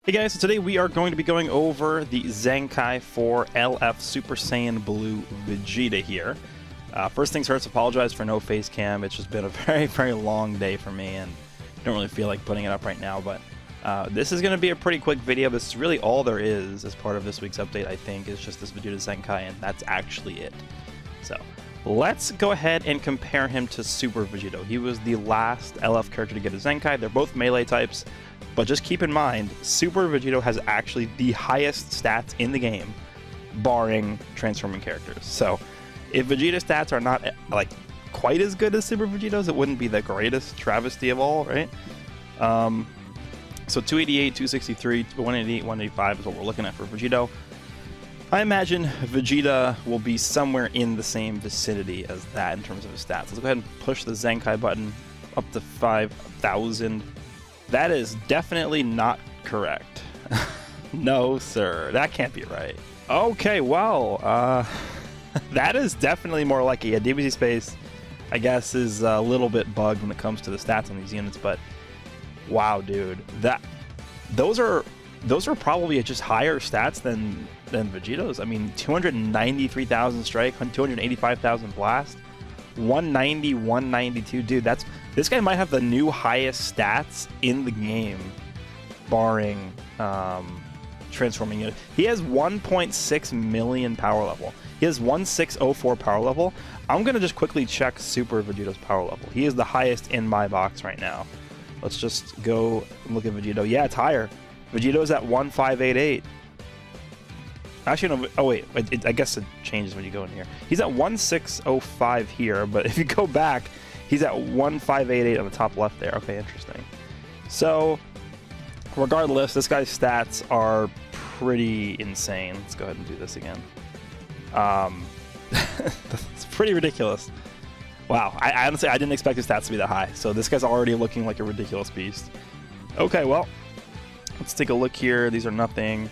Hey guys, so today we are going to be going over the Zenkai 4 LF Super Saiyan Blue Vegeta here. First things first, apologize for no face cam. It's just been a very long day for me and I don't really feel like putting it up right now, but this is going to be a pretty quick video. This is really all there is as part of this week's update, I think, is just this Vegeta Zenkai, and that's actually it. So let's go ahead and compare him to Super Vegito. He was the last LF character to get a Zenkai. They're both melee types. But just keep in mind, Super Vegito has actually the highest stats in the game, barring transforming characters. So, if Vegeta's stats are not like quite as good as Super Vegito's, it wouldn't be the greatest travesty of all, right? So 288, 263, 188, 185 is what we're looking at for Vegito. I imagine Vegeta will be somewhere in the same vicinity as that in terms of his stats. Let's go ahead and push the Zenkai button up to 5,000. That is definitely not correct. No, sir. That can't be right. Okay, well, that is definitely more likely. Yeah, DBZ Space, I guess, is a little bit bugged when it comes to the stats on these units, but wow, dude. Those are probably just higher stats than Vegito's. I mean, 293,000 strike, 285,000 blast, 190, 192. Dude, this guy might have the new highest stats in the game, barring transforming unit. He has 1.6 million power level. He has 1604 power level. I'm gonna just quickly check Super Vegito's power level. He is the highest in my box right now. Let's just go and look at Vegito. Yeah, it's higher. Vegito's at 1588. Actually, no. Oh wait, I guess it changes when you go in here. He's at 1605 here, but if you go back, he's at 1588 on the top left there. Okay, interesting. So, regardless, this guy's stats are pretty insane. Let's go ahead and do this again. It's pretty ridiculous. Wow, I honestly didn't expect his stats to be that high. So this guy's already looking like a ridiculous beast. Okay, well, let's take a look here. These are nothing.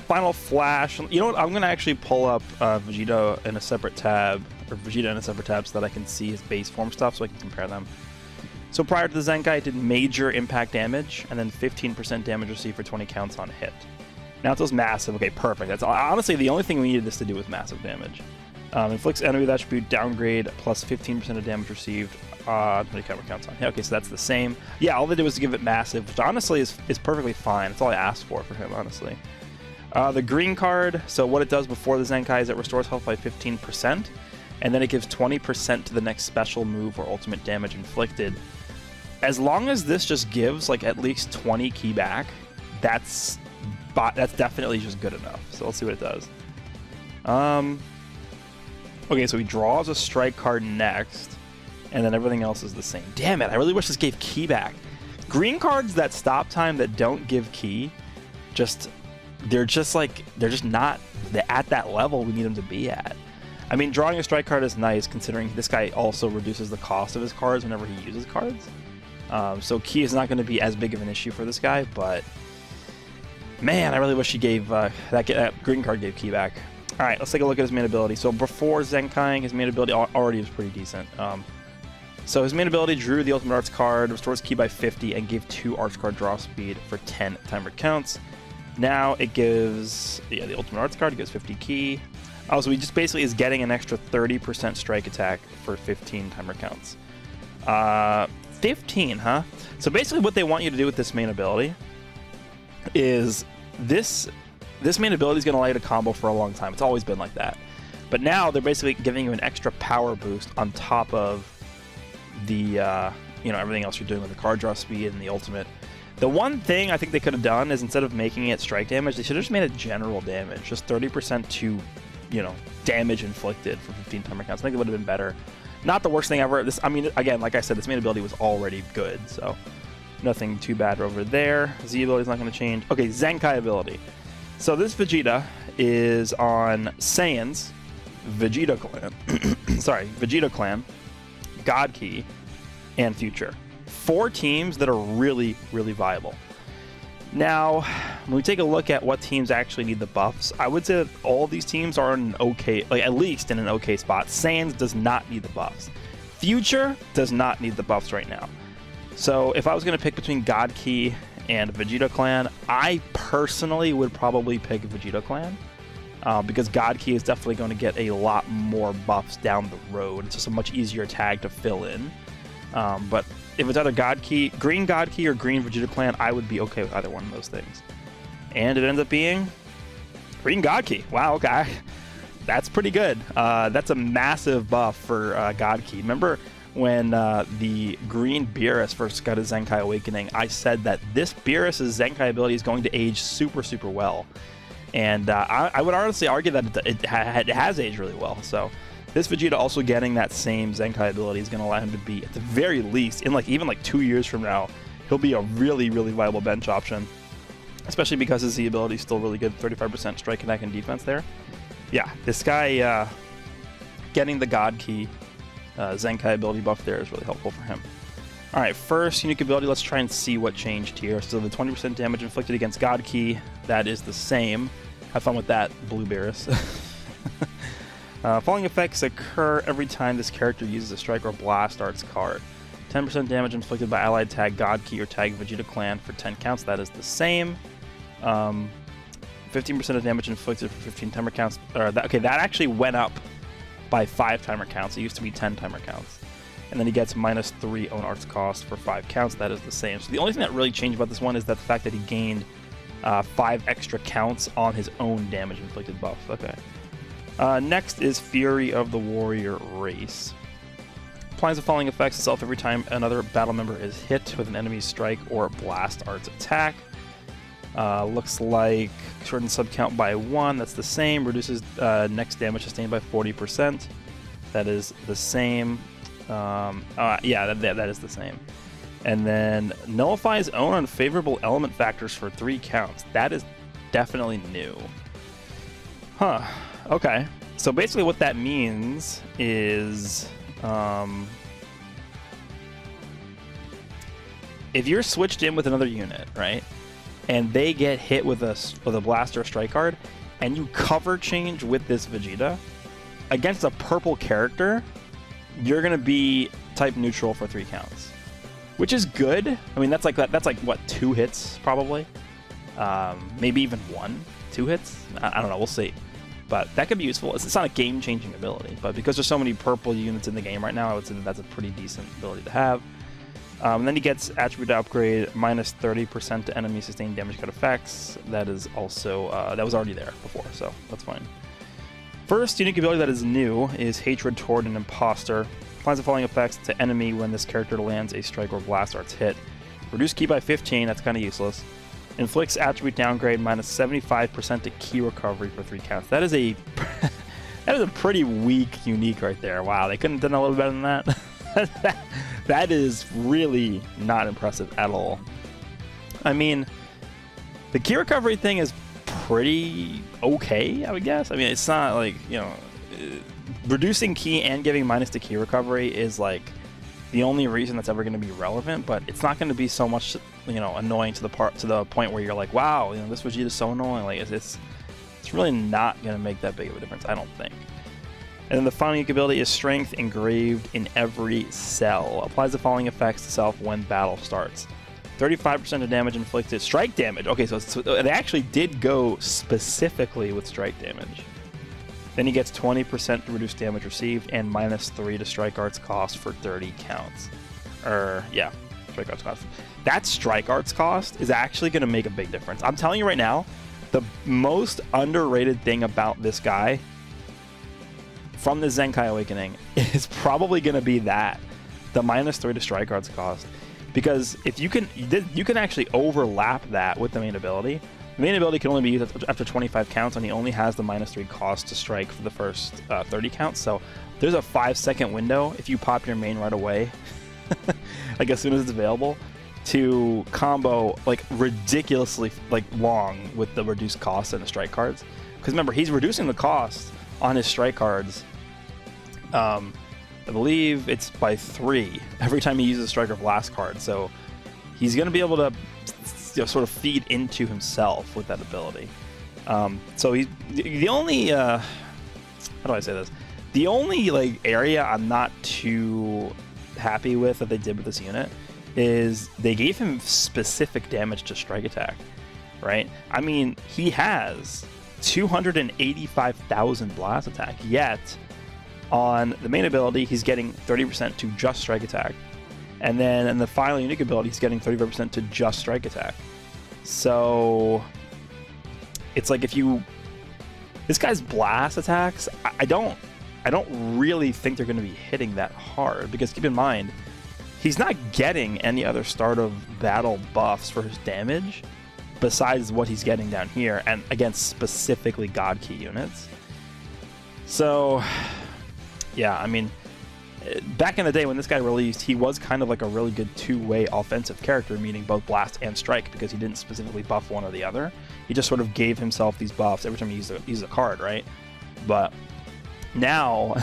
Final Flash. You know what? I'm going to actually pull up Vegeta in a separate tab, or Vegeta in a separate tab, so that I can see his base form stuff, so I can compare them. So prior to the Zenkai, it did major impact damage, and then 15% damage received for 20 counts on hit. Now it does massive. Okay, perfect. That's honestly the only thing we needed this to do was massive damage. Inflicts enemy with attribute downgrade plus 15% of damage received. 20 counts on hit. Okay, so that's the same. Yeah, all they did was to give it massive, which honestly is perfectly fine. That's all I asked for him, honestly. The green card, so what it does before the Zenkai is it restores health by 15%, and then it gives 20% to the next special move or ultimate damage inflicted. As long as this just gives like at least 20 ki back, that's definitely just good enough. So let's see what it does. Okay, so he draws a strike card next, and then everything else is the same. Damn it, I really wish this gave ki back. Green cards that stop time that don't give ki, they're just not at that level we need them to be at. I mean, drawing a strike card is nice, considering this guy also reduces the cost of his cards whenever he uses cards. So ki is not going to be as big of an issue for this guy, but man, I really wish he gave that green card gave ki back. All right, let's take a look at his main ability. So before Zenkaiing, his main ability already was pretty decent. So his main ability drew the Ultimate Arts card, restores ki by 50, and gave 2 Arts card draw speed for 10 timer counts. Now it gives, the Ultimate Arts card, it gives 50 ki. Oh, so he just basically is getting an extra 30% strike attack for 15 timer counts. 15, huh? So basically what they want you to do with this main ability is this main ability is going to allow you to combo for a long time. It's always been like that. But now they're basically giving you an extra power boost on top of the, everything else you're doing with the card draw speed and the ultimate. The one thing I think they could have done is instead of making it strike damage, they should have just made it general damage. Just 30% to, damage inflicted for 15 timer counts. I think it would have been better. Not the worst thing ever. I mean, again, like I said, this main ability was already good, so nothing too bad over there. Z ability is not going to change. Okay, Zenkai ability. So this Vegeta is on Saiyan's Vegeta Clan. Sorry, Vegeta Clan, God Ki, and Future. 4 teams that are really viable. Now, when we take a look at what teams actually need the buffs, I would say that all these teams are in an okay, like at least in an okay spot. Saiyans does not need the buffs. Future does not need the buffs right now. So if I was going to pick between God Ki and Vegeta Clan. I personally would probably pick Vegeta Clan because God Ki is definitely going to get a lot more buffs down the road. It's just a much easier tag to fill in. But if it's either Green God Ki or Green Vegeta Clan, I would be okay with either one of those things. And it ends up being Green God Ki. Wow, okay. That's pretty good. That's a massive buff for God Ki. Remember when the green Beerus first got his Zenkai Awakening, I said that this Beerus' Zenkai ability is going to age super, super well. And I would honestly argue that it has aged really well. So this Vegeta also getting that same Zenkai ability is going to allow him to be, at the very least, in even 2 years from now, he'll be a really, really viable bench option. Especially because his Z ability is still really good, 35% strike attack and defense there. Yeah, this guy getting the God Ki Zenkai ability buff there is really helpful for him. Alright, first unique ability, let's try and see what changed here. So the 20% damage inflicted against God Ki, that is the same. Have fun with that, Blue Beerus. Falling effects occur every time this character uses a Strike or Blast Arts card. 10% damage inflicted by allied tag God Ki or tag Vegeta Clan for 10 counts, that is the same. 15% of damage inflicted for 15 timer counts. Okay, that actually went up by 5 timer counts. It used to be 10 timer counts. And then he gets -3 own arts cost for 5 counts. That is the same. So the only thing that really changed about this one is that the fact that he gained 5 extra counts on his own damage inflicted buff. Okay. Next is Fury of the Warrior Race. Applies the following effects itself every time another battle member is hit with an enemy's strike or blast arts attack. Looks like shortens sub count by 1. That's the same. Reduces next damage sustained by 40%. That is the same. Yeah, that is the same. And then nullifies own unfavorable element factors for 3 counts. That is definitely new. Huh. Okay. So basically what that means is if you're switched in with another unit, right? And they get hit with a blast or a strike card, and you cover change with this Vegeta against a purple character, you're gonna be type neutral for 3 counts, which is good. I mean, that's like what, 2 hits probably, maybe even 2 hits. I don't know. We'll see. But that could be useful. It's not a game-changing ability, but because there's so many purple units in the game right now, I would say that that's a pretty decent ability to have. And then he gets attribute upgrade -30% to enemy sustained damage card effects. That is also that was already there before, so that's fine. First unique ability that is new is Hatred toward an Imposter. Applies the following effects to enemy when this character lands a strike or blast arts hit. Reduce ki by 15. That's kind of useless. Inflicts attribute downgrade -75% to ki recovery for 3 counts. That is a that is a pretty weak unique right there. Wow, they couldn't have done a little better than that. That is really not impressive at all. I mean, the ki recovery thing is pretty okay, I would guess. I mean, it's not like, you know, reducing ki and giving minus to ki recovery is like the only reason that's ever going to be relevant, but it's not going to be so much, you know, annoying to the point where you're like, wow, you know, this Vegeta is so annoying. Like it's really not going to make that big of a difference, I don't think. And then the final unique ability is Strength engraved in every cell. Applies the following effects to self when battle starts. 35% of damage inflicted. Strike damage. Okay, so they actually did go specifically with strike damage. Then he gets 20% to reduce damage received and -3 to strike arts cost for 30 counts. Yeah, strike arts cost. That strike arts cost is actually going to make a big difference. I'm telling you right now, the most underrated thing about this guy from the Zenkai Awakening is probably going to be that, the -3 to strike arts cost. Because if you can actually overlap that with the main ability. The main ability can only be used after 25 counts, and he only has the -3 cost to strike for the first 30 counts. So there's a 5-second window if you pop your main right away, like as soon as it's available, to combo like ridiculously like long with the reduced cost and the strike cards. Because remember, he's reducing the cost on his strike cards. I believe it's by 3 every time he uses a strike or blast card. So he's going to be able to, you know, sort of feed into himself with that ability. So he's the only how do I say this? The only like area I'm not too happy with that they did with this unit is they gave him specific damage to strike attack, right? I mean, he has 285,000 blast attack, yet on the main ability, he's getting 30% to just strike attack. And then in the final unique ability, he's getting 35% to just strike attack. So it's like if you... This guy's blast attacks, I don't really think they're going to be hitting that hard, because keep in mind, he's not getting any other start of battle buffs for his damage besides what he's getting down here, and against specifically God Key units. So, yeah, I mean, back in the day when this guy released, he was kind of like a really good two-way offensive character, meaning both blast and strike, because he didn't specifically buff one or the other. He just sort of gave himself these buffs every time he used a card, right? But now,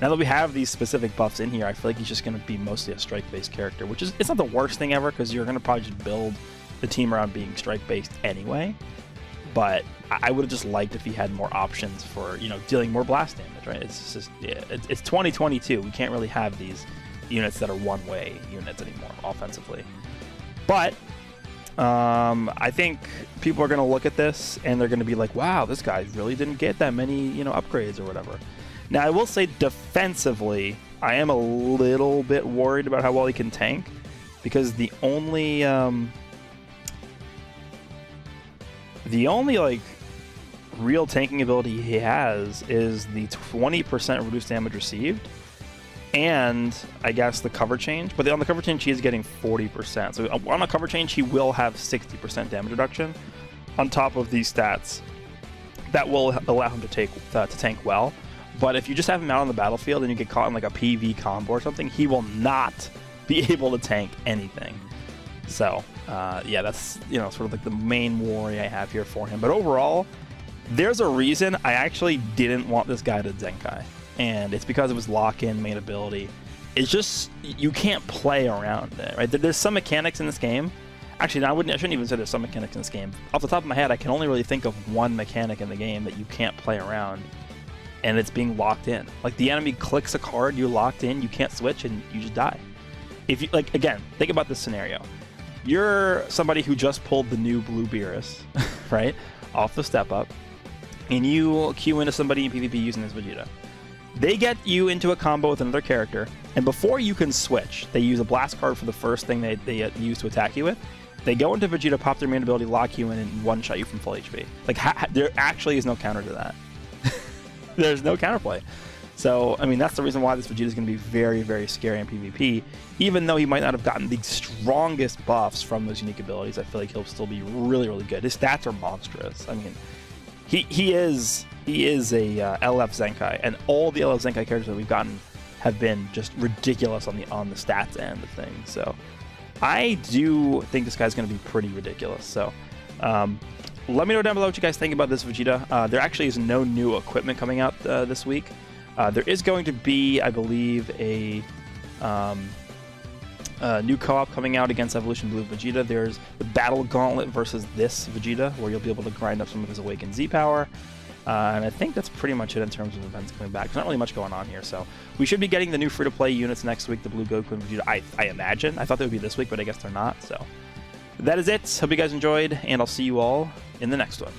now that we have these specific buffs in here, I feel like he's just going to be mostly a strike-based character, which is, it's not the worst thing ever, because you're going to probably just build the team around being strike-based anyway. But I would have just liked if he had more options for, you know, dealing more blast damage, right? It's just, yeah, it's 2022. We can't really have these units that are one-way units anymore offensively. But I think people are going to look at this and they're going to be like, wow, this guy really didn't get that many, you know, upgrades or whatever. Now, I will say defensively, I am a little bit worried about how well he can tank, because the only like real tanking ability he has is the 20% reduced damage received, and I guess the cover change. But on the cover change, he is getting 40%. So on a cover change, he will have 60% damage reduction on top of these stats. That will allow him to tank well. But if you just have him out on the battlefield and you get caught in like a PV combo or something, he will not be able to tank anything. So yeah, that's, you know, sort of like the main worry I have here for him. But overall, there's a reason I actually didn't want this guy to Zenkai, and it's because of his lock-in main ability. It's just, you can't play around it, right? There's some mechanics in this game. Actually, I shouldn't even say there's some mechanics in this game. Off the top of my head, I can only really think of one mechanic in the game that you can't play around, and it's being locked in. Like, the enemy clicks a card, you're locked in, you can't switch, and you just die. If you, like, again, think about this scenario. You're somebody who just pulled the new blue Beerus, right, off the step up, and you queue into somebody in PvP using this Vegeta. They get you into a combo with another character, and before you can switch, they use a blast card for the first thing they use to attack you with. They go into Vegeta, pop their main ability, lock you in, and one-shot you from full HP. Like, there actually is no counter to that. There's no counterplay. So, I mean, that's the reason why this Vegeta is going to be very, very scary in PvP. Even though he might not have gotten the strongest buffs from those unique abilities, I feel like he'll still be really, really good. His stats are monstrous. I mean, he is a LF Zenkai, and all the LF Zenkai characters that we've gotten have been just ridiculous on the stats end of things. So, I do think this guy's going to be pretty ridiculous. So, let me know down below what you guys think about this Vegeta. There actually is no new equipment coming out this week. There is going to be, I believe, a new co-op coming out against Evolution Blue Vegeta. There's the Battle Gauntlet versus this Vegeta, where you'll be able to grind up some of his Awakened Z power. And I think that's pretty much it in terms of events coming back. There's not really much going on here, so we should be getting the new free-to-play units next week, the Blue Goku and Vegeta, I imagine. I thought they would be this week, but I guess they're not, so that is it. Hope you guys enjoyed, and I'll see you all in the next one.